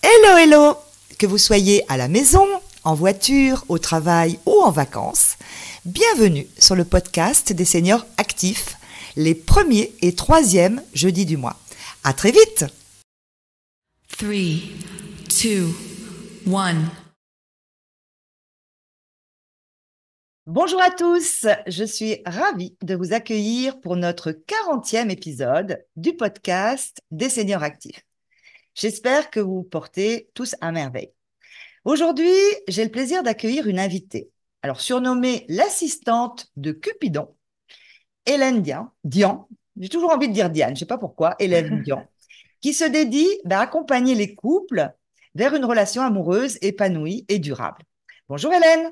Hello, hello! Que vous soyez à la maison, en voiture, au travail ou en vacances, bienvenue sur le podcast des seniors actifs, les premiers et troisièmes jeudis du mois. À très vite! 3, 2, 1. Bonjour à tous, je suis ravie de vous accueillir pour notre 40e épisode du podcast des seniors actifs. J'espère que vous vous portez tous à merveille. Aujourd'hui, j'ai le plaisir d'accueillir une invitée, alors surnommée l'assistante de Cupidon, Hélène Dian, j'ai toujours envie de dire Diane, je ne sais pas pourquoi, Hélène Dian, qui se dédie à accompagner les couples vers une relation amoureuse épanouie et durable. Bonjour Hélène.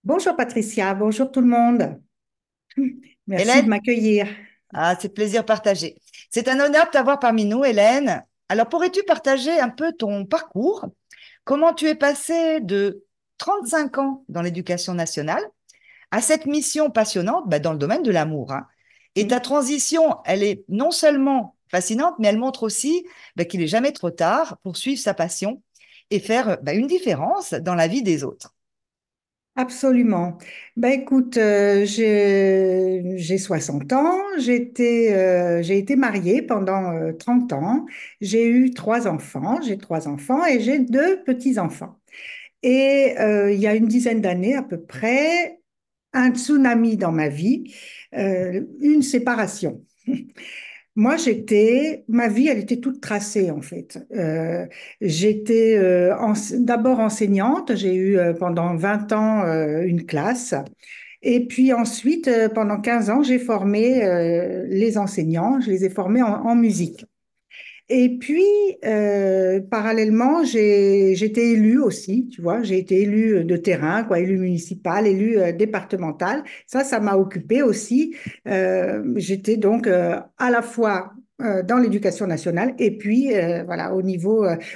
Bonjour Patricia, bonjour tout le monde. Merci de Hélène, m'accueillir. c'est plaisir partagé. C'est un honneur de t'avoir parmi nous, Hélène. Alors, pourrais-tu partager un peu ton parcours? Comment tu es passée de 35 ans dans l'éducation nationale à cette mission passionnante dans le domaine de l'amour, hein. Et ta transition, elle est non seulement fascinante, mais elle montre aussi qu'il n'est jamais trop tard pour suivre sa passion et faire une différence dans la vie des autres. Absolument. Écoute, j'ai 60 ans, j'ai été mariée pendant 30 ans, j'ai eu j'ai 3 enfants et j'ai 2 petits-enfants. Et il y a une dizaine d'années à peu près, un tsunami dans ma vie, une séparation. Moi, ma vie, elle était toute tracée en fait. J'étais d'abord enseignante, j'ai eu pendant 20 ans une classe. Et puis ensuite, pendant 15 ans, j'ai formé les enseignants, je les ai formés en musique. Et puis, parallèlement, j'étais élue aussi, tu vois, j'ai été élue de terrain, quoi, élue municipale, élue départementale. Ça m'a occupée aussi. J'étais donc à la fois dans l'éducation nationale et puis, voilà,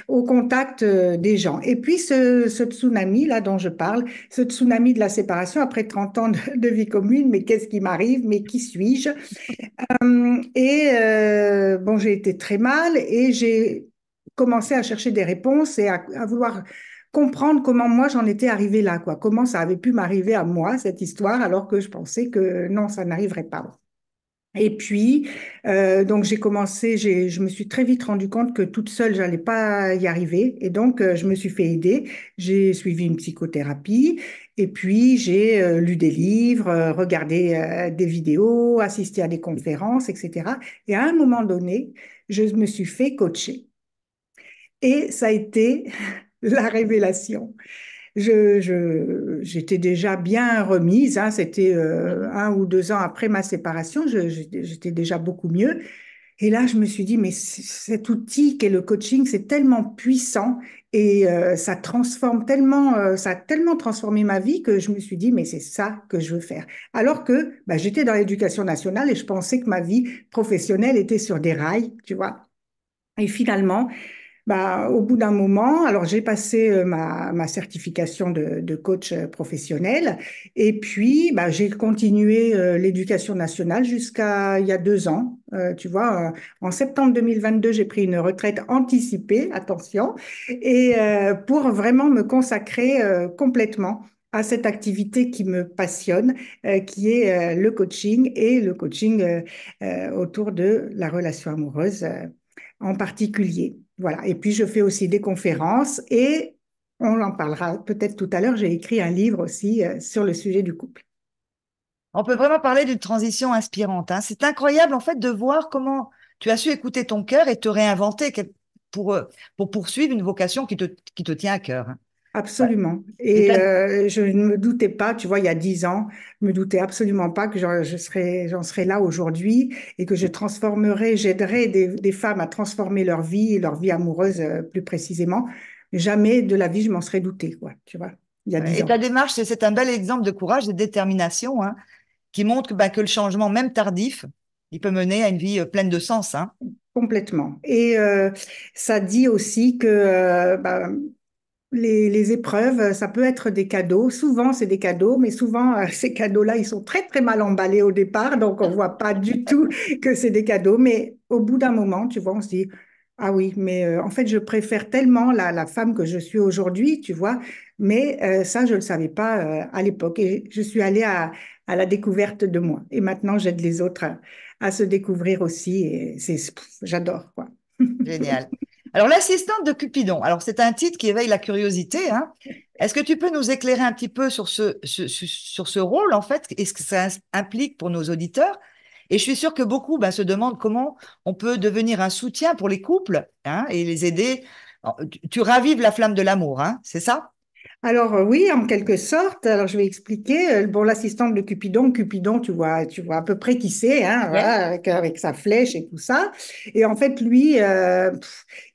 au contact des gens. Et puis, ce tsunami là dont je parle, ce tsunami de la séparation après 30 ans de vie commune, mais qu'est-ce qui m'arrive? Mais qui suis-je? Bon, j'ai été très mal et j'ai commencé à chercher des réponses et à vouloir comprendre comment moi j'en étais arrivée là, quoi. Comment ça avait pu m'arriver à moi, cette histoire, alors que je pensais que non, ça n'arriverait pas. Et puis, donc je me suis très vite rendu compte que toute seule, j'allais pas y arriver. Et donc, je me suis fait aider. J'ai suivi une psychothérapie. Et puis, j'ai lu des livres, regardé des vidéos, assisté à des conférences, etc. Et à un moment donné, je me suis fait coacher. Et ça a été la révélation. J'étais déjà bien remise, hein, c'était 1 ou 2 ans après ma séparation, j'étais déjà beaucoup mieux. Et là, je me suis dit, mais cet outil qu'est le coaching, c'est tellement puissant et ça transforme tellement, ça a tellement transformé ma vie que je me suis dit, mais c'est ça que je veux faire. Alors que j'étais dans l'éducation nationale et je pensais que ma vie professionnelle était sur des rails, tu vois. Et finalement, au bout d'un moment, alors j'ai passé ma certification de coach professionnel et puis j'ai continué l'éducation nationale jusqu'à il y a 2 ans. Tu vois, en septembre 2022, j'ai pris une retraite anticipée, attention, et pour vraiment me consacrer complètement à cette activité qui me passionne, qui est le coaching et le coaching autour de la relation amoureuse en particulier. Voilà. Et puis, je fais aussi des conférences et on en parlera peut-être tout à l'heure. J'ai écrit un livre aussi sur le sujet du couple. On peut vraiment parler d'une transition inspirante, hein. C'est incroyable en fait de voir comment tu as su écouter ton cœur et te réinventer pour, euh, pour poursuivre une vocation qui te tient à cœur, hein. Ouais. Absolument. Et Et je ne me doutais pas, tu vois, il y a 10 ans, je me doutais absolument pas que j'en serais là aujourd'hui et que j'aiderais des femmes à transformer leur vie amoureuse plus précisément. Jamais de la vie, je m'en serais doutée, quoi, tu vois, il y a ouais. dix Et ta ans. démarche, c'est un bel exemple de courage et de détermination, hein, qui montre que le changement, même tardif, il peut mener à une vie pleine de sens, hein. Complètement. Et ça dit aussi que les épreuves, ça peut être des cadeaux. Souvent, c'est des cadeaux, mais souvent, ces cadeaux-là, ils sont très, très mal emballés au départ. Donc, on voit pas du tout que c'est des cadeaux. Mais au bout d'un moment, tu vois, on se dit, Ah oui, mais en fait, je préfère tellement la femme que je suis aujourd'hui, tu vois, mais ça, je ne le savais pas à l'époque. Et je suis allée à la découverte de moi. Et maintenant, j'aide les autres à se découvrir aussi. Et j'adore, quoi. Génial. Alors, l'assistante de Cupidon. Alors, c'est un titre qui éveille la curiosité, hein. Est-ce que tu peux nous éclairer un petit peu sur sur ce rôle, en fait, et ce que ça implique pour nos auditeurs? Et je suis sûre que beaucoup se demandent comment on peut devenir un soutien pour les couples, hein, et les aider. Alors, tu ravives la flamme de l'amour, hein, c'est ça? Alors oui, en quelque sorte. Alors je vais expliquer. Bon, l'assistante de Cupidon, tu vois à peu près qui c'est, hein, Ouais. voilà, avec sa flèche et tout ça. Et en fait, lui,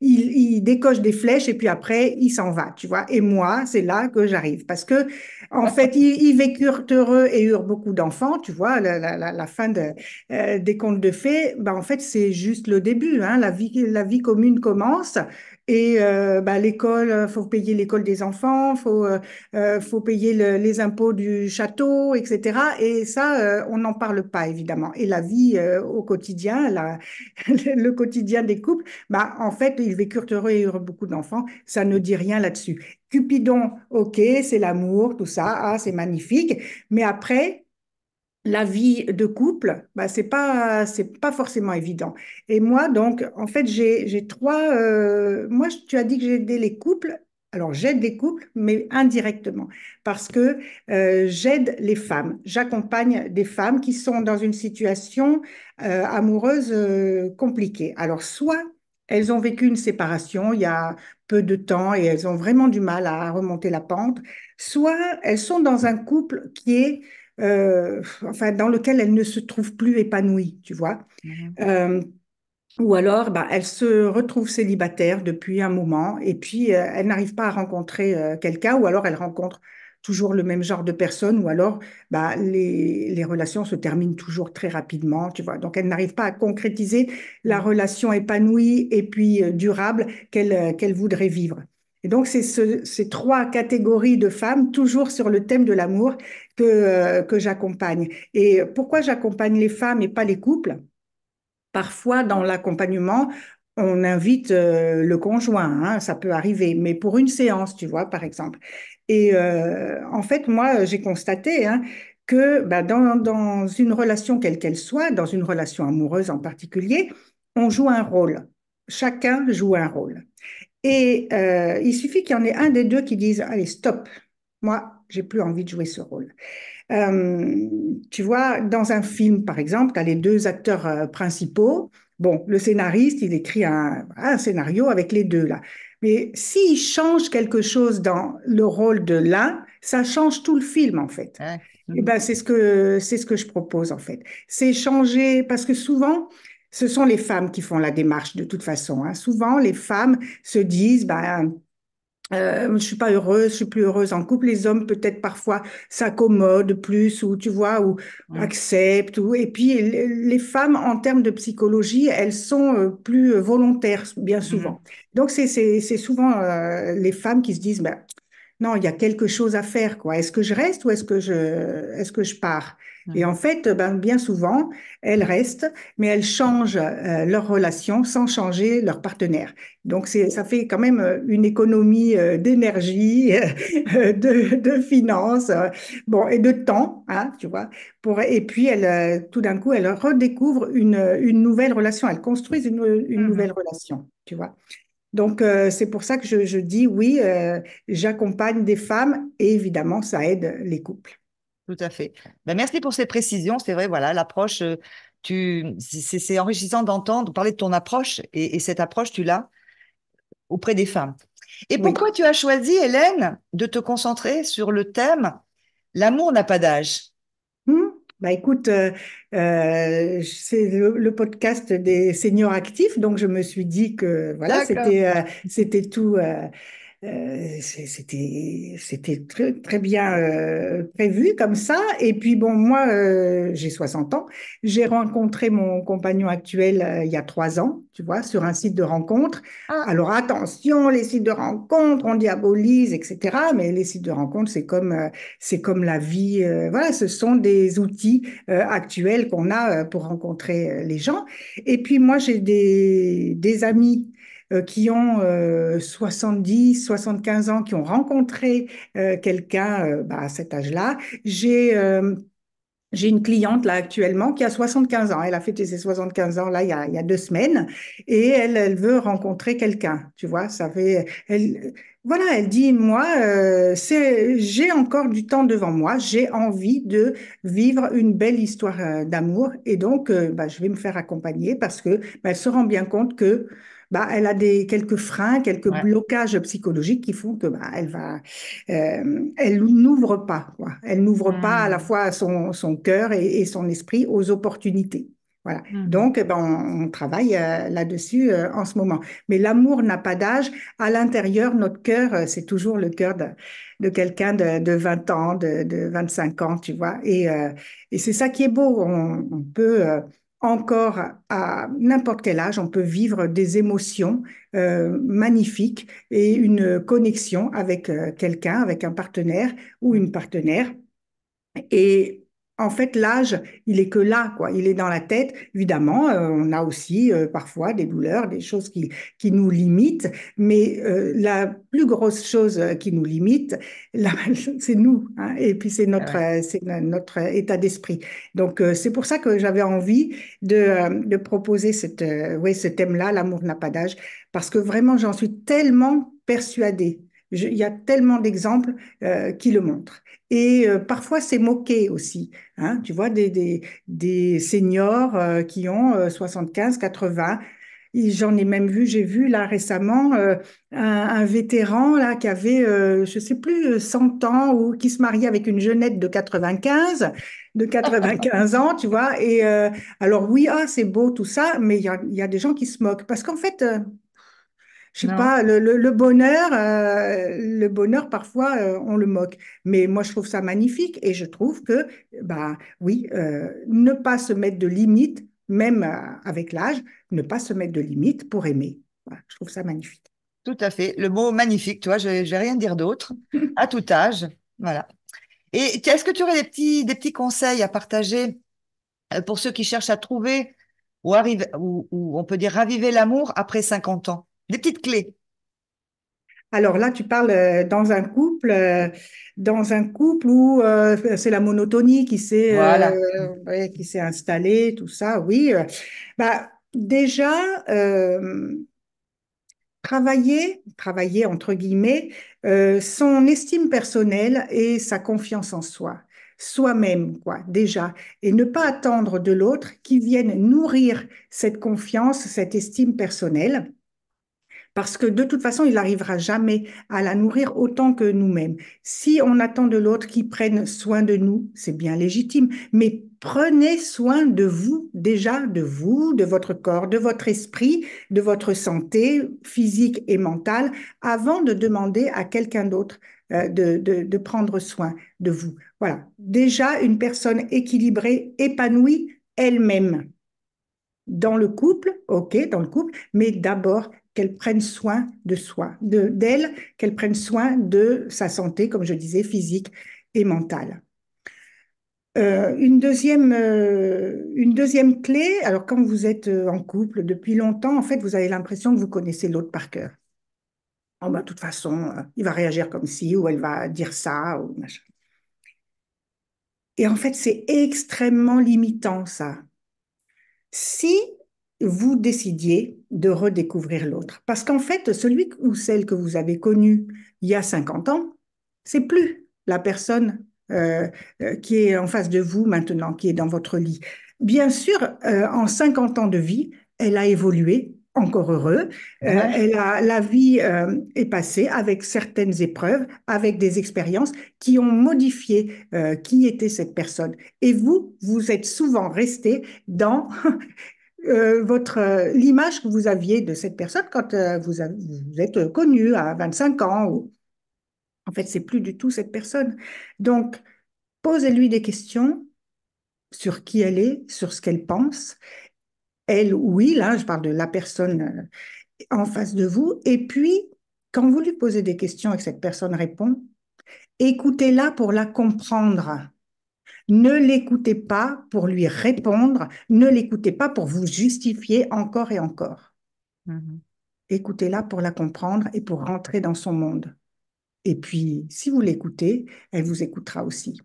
il décoche des flèches et puis après, il s'en va, tu vois. Et moi, c'est là que j'arrive parce que en fait, ils vécurent heureux et eurent beaucoup d'enfants, tu vois. La fin des contes de fées, ben, en fait, c'est juste le début, hein. La vie commune commence. Et bah, l'école, faut payer l'école des enfants, faut payer les impôts du château, etc. Et ça, on n'en parle pas, évidemment. Et la vie au quotidien, le quotidien des couples, bah, en fait, ils vécurent heureux et eurent beaucoup d'enfants. Ça ne dit rien là-dessus. Cupidon, ok, c'est l'amour, tout ça, ah, c'est magnifique. Mais après, la vie de couple, bah, c'est pas forcément évident. Et moi, donc, en fait, j'ai trois. Moi, tu as dit que j'aidais les couples. Alors, j'aide les couples, mais indirectement, parce que j'aide les femmes. J'accompagne des femmes qui sont dans une situation amoureuse compliquée. Alors, soit elles ont vécu une séparation il y a peu de temps et elles ont vraiment du mal à remonter la pente, soit elles sont dans un couple qui est enfin, dans lequel elle ne se trouve plus épanouie, tu vois. Mhm. Euh, ou alors, bah, elle se retrouve célibataire depuis un moment et puis elle n'arrive pas à rencontrer quelqu'un ou alors elle rencontre toujours le même genre de personne ou alors bah, les relations se terminent toujours très rapidement, tu vois. Donc, elle n'arrive pas à concrétiser la Mhm. relation épanouie et puis durable qu'elle voudrait vivre. Et donc, c'est ces trois catégories de femmes, toujours sur le thème de l'amour, que j'accompagne. Et pourquoi j'accompagne les femmes et pas les couples? Parfois, dans l'accompagnement, on invite le conjoint, hein, ça peut arriver, mais pour une séance, tu vois, par exemple. Et en fait, moi, j'ai constaté hein, que bah, dans une relation quelle qu'elle soit, dans une relation amoureuse en particulier, on joue un rôle. Chacun joue un rôle. Et il suffit qu'il y en ait un des deux qui dise, allez, stop, moi, j'ai plus envie de jouer ce rôle. Euh, Tu vois, dans un film, par exemple, tu as les deux acteurs principaux. Bon, le scénariste, il écrit un scénario avec les deux, là. Mais s'il change quelque chose dans le rôle de l'un, ça change tout le film, en fait. Ouais. Et Mhm. ben, c'est ce que je propose, en fait. C'est changer, parce que souvent, ce sont les femmes qui font la démarche, de toute façon, hein. Souvent, les femmes se disent, ben, je suis pas heureuse, je suis plus heureuse en couple. Les hommes peut-être parfois s'accommodent plus ou tu vois ou Mhm. acceptent ou et puis les femmes en termes de psychologie, elles sont plus volontaires bien Mhm. souvent. Donc c'est souvent les femmes qui se disent ben non, il y a quelque chose à faire, quoi. Est-ce que je reste ou est-ce que je pars? Et en Mhm. fait, ben, bien souvent, elles restent, mais elles changent leur relation sans changer leur partenaire. Donc, ça fait quand même une économie d'énergie, de finances, bon, et de temps, hein, tu vois. Et puis, tout d'un coup, elles redécouvrent une nouvelle relation. Elles construisent une nouvelle Mhm. relation, tu vois. Donc, c'est pour ça que je dis oui, j'accompagne des femmes et évidemment, ça aide les couples. Tout à fait. Merci pour ces précisions. C'est vrai, voilà, l'approche, c'est enrichissant d'entendre parler de ton approche et cette approche, tu l'as auprès des femmes. Et Oui. pourquoi tu as choisi, Hélène, de te concentrer sur le thème L'amour n'a pas d'âge? Hmm. Bah écoute, c'est le podcast des seniors actifs, donc je me suis dit que voilà, D'accord. c'était tout. C'était très, très bien prévu comme ça. Et puis, bon, moi, j'ai 60 ans. J'ai rencontré mon compagnon actuel il y a 3 ans, tu vois, sur un site de rencontre. Ah, Alors, attention, les sites de rencontre, on diabolise, etc. Mais les sites de rencontre, c'est comme la vie. Voilà, ce sont des outils actuels qu'on a pour rencontrer les gens. Et puis, moi, j'ai des amis qui ont 75 ans, qui ont rencontré quelqu'un à cet âge-là. J'ai une cliente là actuellement qui a 75 ans. Elle a fêté ses 75 ans là il y a 2 semaines et elle veut rencontrer quelqu'un. Tu vois, voilà, elle dit moi, j'ai encore du temps devant moi. J'ai envie de vivre une belle histoire d'amour et donc je vais me faire accompagner parce que elle se rend bien compte que elle a quelques freins, quelques Ouais. blocages psychologiques qui font que elle n'ouvre pas, quoi. Elle n'ouvre pas à la Mhm. fois son cœur et son esprit aux opportunités. Voilà. Mhm. Donc, on travaille là-dessus en ce moment. Mais l'amour n'a pas d'âge. À l'intérieur, notre cœur, c'est toujours le cœur de quelqu'un de 20 ans, de 25 ans, tu vois. Et c'est ça qui est beau. On peut encore, à n'importe quel âge, on peut vivre des émotions magnifiques et une connexion avec quelqu'un, avec un partenaire ou une partenaire. Et en fait, l'âge, il est que là, quoi. Il est dans la tête. Évidemment, on a aussi parfois des douleurs, des choses qui nous limitent. Mais la plus grosse chose qui nous limite, c'est nous, hein. Et puis Ah ouais. c'est notre état d'esprit. Donc, c'est pour ça que j'avais envie de proposer ouais, ce thème-là, l'amour n'a pas d'âge, parce que vraiment, j'en suis tellement persuadée. Il y a tellement d'exemples qui le montrent. Et parfois, c'est moqué aussi, hein. Tu vois, des seniors qui ont 75, 80. Et j'en ai même vu, j'ai vu là récemment un vétéran là qui avait, je sais plus, 100 ans ou qui se mariait avec une jeunette de 95 ans, tu vois. Et alors oui, ah, c'est beau tout ça, mais il y a des gens qui se moquent parce qu'en fait, je sais Non, pas, le bonheur parfois on le moque, mais moi je trouve ça magnifique et je trouve que oui, ne pas se mettre de limites, même avec l'âge, ne pas se mettre de limites pour aimer. Voilà, je trouve ça magnifique. tout à fait. Le mot magnifique, tu vois, je vais rien dire d'autre. À tout âge, voilà. Et est-ce que tu aurais des petits conseils à partager pour ceux qui cherchent à trouver ou on peut dire raviver l'amour après 50 ans? Des petites clés. Alors là, tu parles dans un couple où c'est la monotonie Voilà. ouais, qui s'est installée, tout ça, oui. Déjà, travailler entre guillemets, son estime personnelle et sa confiance en soi, soi-même, quoi, déjà, et ne pas attendre de l'autre qui vienne nourrir cette confiance, cette estime personnelle. Parce que de toute façon, il n'arrivera jamais à la nourrir autant que nous-mêmes. Si on attend de l'autre qu'il prenne soin de nous, c'est bien légitime, mais prenez soin de vous, déjà de vous, de votre corps, de votre esprit, de votre santé physique et mentale, avant de demander à quelqu'un d'autre de prendre soin de vous. Voilà. Déjà, une personne équilibrée, épanouie elle-même dans le couple, ok, dans le couple, mais d'abord qu'elle prenne soin de soi, d'elle, qu'elle prenne soin de sa santé, comme je disais, physique et mentale. Une deuxième clé, alors quand vous êtes en couple depuis longtemps, en fait, vous avez l'impression que vous connaissez l'autre par cœur. Oh, de toute façon, il va réagir comme ci ou elle va dire ça ou machin. Et en fait, c'est extrêmement limitant, ça. Si vous décidiez de redécouvrir l'autre. Parce qu'en fait, celui ou celle que vous avez connu il y a 50 ans, c'est plus la personne qui est en face de vous maintenant, qui est dans votre lit. Bien sûr, en 50 ans de vie, elle a évolué, encore heureux. Ouais. La vie est passée avec certaines épreuves, avec des expériences qui ont modifié qui était cette personne. Et vous êtes souvent resté dans l'image que vous aviez de cette personne quand vous êtes connu à 25 ans. En fait, c'est plus du tout cette personne. Donc, posez-lui des questions sur qui elle est, sur ce qu'elle pense. Elle ou il, hein, je parle de la personne en face de vous. Et puis, quand vous lui posez des questions et que cette personne répond, écoutez-la pour la comprendre. Ne l'écoutez pas pour lui répondre, ne l'écoutez pas pour vous justifier encore et encore. Mhm. Écoutez-la pour la comprendre et pour rentrer dans son monde. Et puis, si vous l'écoutez, elle vous écoutera aussi.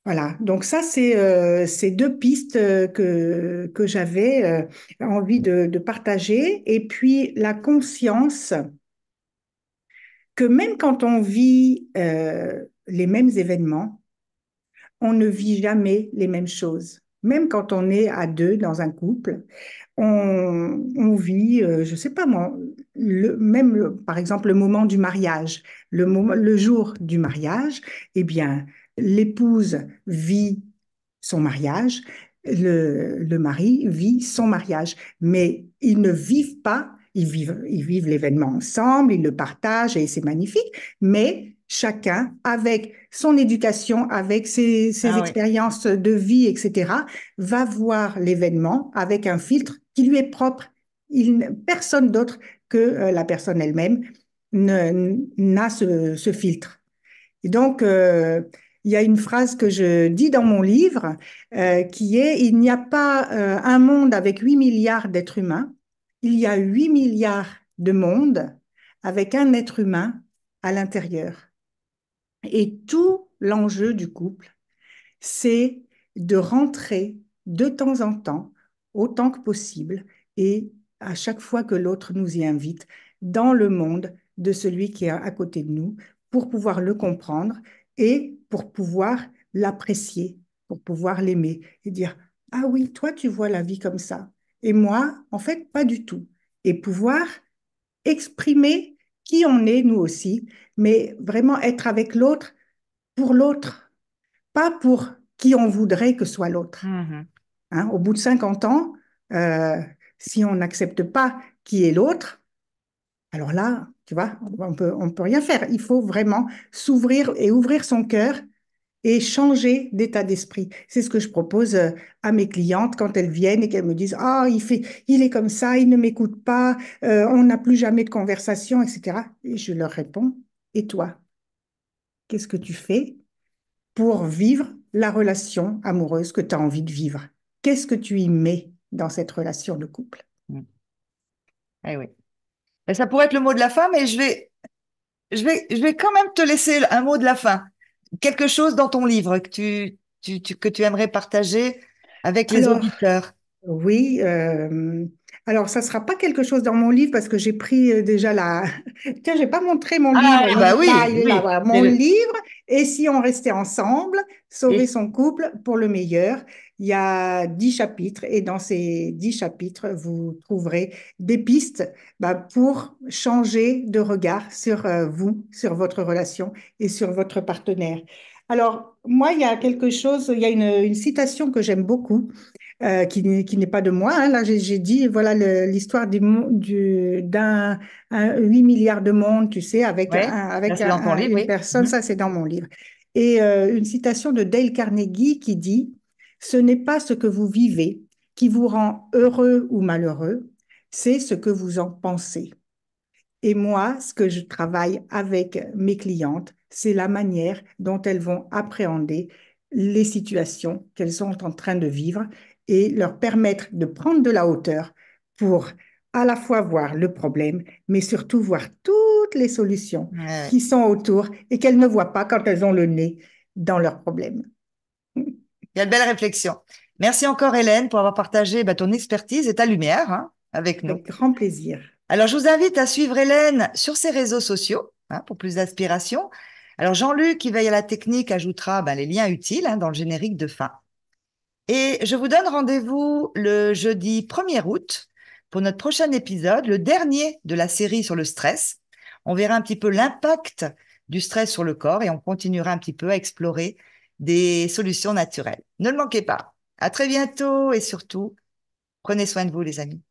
Voilà, donc ça, c'est ces deux pistes que j'avais envie de partager. Et puis, la conscience que même quand on vit les mêmes événements, on ne vit jamais les mêmes choses. Même quand on est à deux dans un couple, on vit, je sais pas moi, par exemple le moment du mariage, le jour du mariage, eh bien, l'épouse vit son mariage, le mari vit son mariage, mais ils ne vivent pas, ils vivent l'événement ensemble, ils le partagent et c'est magnifique, mais chacun, avec son éducation, avec ses Ah oui. expériences de vie, etc., va voir l'événement avec un filtre qui lui est propre. Personne d'autre que la personne elle-même n'a ce filtre. Et donc, il y a une phrase que je dis dans mon livre qui est, il n'y a pas un monde avec 8 milliards d'êtres humains, il y a 8 milliards de mondes avec un être humain à l'intérieur. Et tout l'enjeu du couple, c'est de rentrer de temps en temps, autant que possible, et à chaque fois que l'autre nous y invite, dans le monde de celui qui est à côté de nous, pour pouvoir le comprendre et pour pouvoir l'apprécier, pour pouvoir l'aimer et dire, ah oui, toi, tu vois la vie comme ça. Et moi, en fait, pas du tout. Et pouvoir exprimer qui on est, nous aussi, mais vraiment être avec l'autre pour l'autre, pas pour qui on voudrait que soit l'autre. Mhm. Hein. Au bout de 50 ans, euh, si on n'accepte pas qui est l'autre, alors là, tu vois, on peut rien faire. Il faut vraiment s'ouvrir et ouvrir son cœur et changer d'état d'esprit. C'est ce que je propose à mes clientes quand elles viennent et qu'elles me disent, ah, il est comme ça, il ne m'écoute pas, on n'a plus jamais de conversation, etc. Et je leur réponds, et toi, qu'est-ce que tu fais pour vivre la relation amoureuse que tu as envie de vivre? Qu'est-ce que tu y mets dans cette relation de couple? Mm. Eh oui. Et ça pourrait être le mot de la fin, mais je vais quand même te laisser un mot de la fin. Quelque chose dans ton livre que tu aimerais partager avec les Alors, auditeurs. oui, alors ça sera pas quelque chose dans mon livre parce que j'ai pris déjà la... Tiens, j'ai pas montré mon Ah, livre, bah oui, il est là, oui. voilà, mon livre. Et si on restait ensemble, sauver Et, son couple pour le meilleur, il y a 10 chapitres et dans ces 10 chapitres, vous trouverez des pistes bah, pour changer de regard sur vous, sur votre relation et sur votre partenaire. Alors, moi, il y a quelque chose, il y a une citation que j'aime beaucoup qui n'est pas de moi. Hein. Là, j'ai dit, voilà l'histoire d'un 8 milliards de mondes, tu sais, ouais, là, c'est dans ton livre, une oui. personne, Mhm. ça c'est dans mon livre. Et une citation de Dale Carnegie qui dit, ce n'est pas ce que vous vivez qui vous rend heureux ou malheureux, c'est ce que vous en pensez. Et moi, ce que je travaille avec mes clientes, c'est la manière dont elles vont appréhender les situations qu'elles sont en train de vivre et leur permettre de prendre de la hauteur pour à la fois voir le problème, mais surtout voir toutes les solutions Ouais. qui sont autour et qu'elles ne voient pas quand elles ont le nez dans leurs problèmes. Quelle belle réflexion. Merci encore, Hélène, pour avoir partagé bah, ton expertise et ta lumière hein, avec nous. Avec grand plaisir. Alors, je vous invite à suivre Hélène sur ses réseaux sociaux hein, pour plus d'inspiration. Alors, Jean-Luc, qui veille à la technique, ajoutera bah, les liens utiles hein, dans le générique de fin. Et je vous donne rendez-vous le jeudi 1er août pour notre prochain épisode, le dernier de la série sur le stress. On verra un petit peu l'impact du stress sur le corps et on continuera un petit peu à explorer des solutions naturelles. Ne le manquez pas. À très bientôt et surtout, prenez soin de vous, les amis.